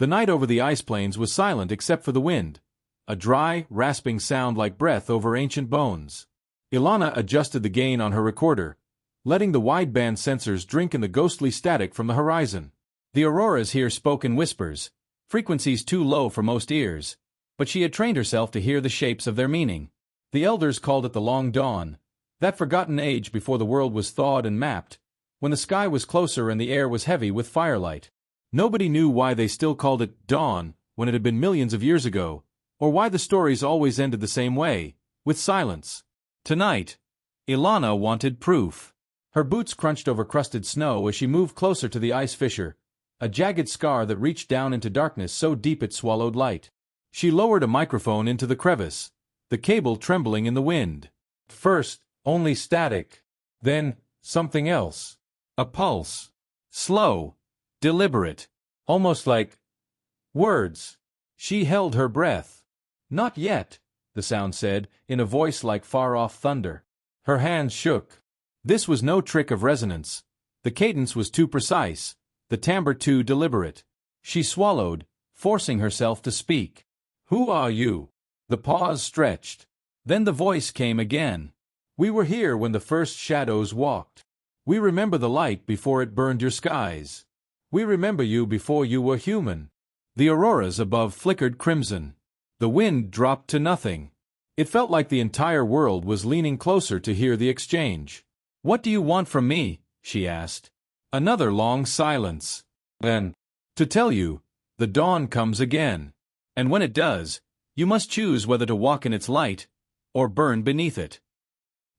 The night over the ice plains was silent except for the wind, a dry, rasping sound like breath over ancient bones. Ilana adjusted the gain on her recorder, letting the wideband sensors drink in the ghostly static from the horizon. The auroras here spoke in whispers, frequencies too low for most ears, but she had trained herself to hear the shapes of their meaning. The elders called it the Long Dawn, that forgotten age before the world was thawed and mapped, when the sky was closer and the air was heavy with firelight. Nobody knew why they still called it dawn when it had been millions of years ago, or why the stories always ended the same way, with silence. Tonight, Ilana wanted proof. Her boots crunched over crusted snow as she moved closer to the ice fissure, a jagged scar that reached down into darkness so deep it swallowed light. She lowered a microphone into the crevice, the cable trembling in the wind. First, only static. Then, something else. A pulse. Slow. Deliberate. Almost like words. She held her breath. Not yet, the sound said, in a voice like far-off thunder. Her hands shook. This was no trick of resonance. The cadence was too precise, the timbre too deliberate. She swallowed, forcing herself to speak. Who are you? The pause stretched. Then the voice came again. We were here when the first shadows walked. We remember the light before it burned your skies. We remember you before you were human. The auroras above flickered crimson. The wind dropped to nothing. It felt like the entire world was leaning closer to hear the exchange. What do you want from me? She asked. Another long silence. Then, to tell you, the dawn comes again. And when it does, you must choose whether to walk in its light, or burn beneath it.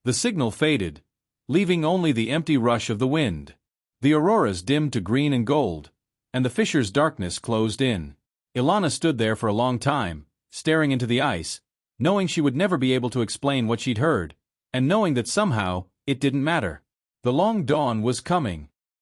The signal faded, leaving only the empty rush of the wind. The auroras dimmed to green and gold, and the fissure's darkness closed in. Ilana stood there for a long time, staring into the ice, knowing she would never be able to explain what she'd heard, and knowing that somehow, it didn't matter. The long dawn was coming.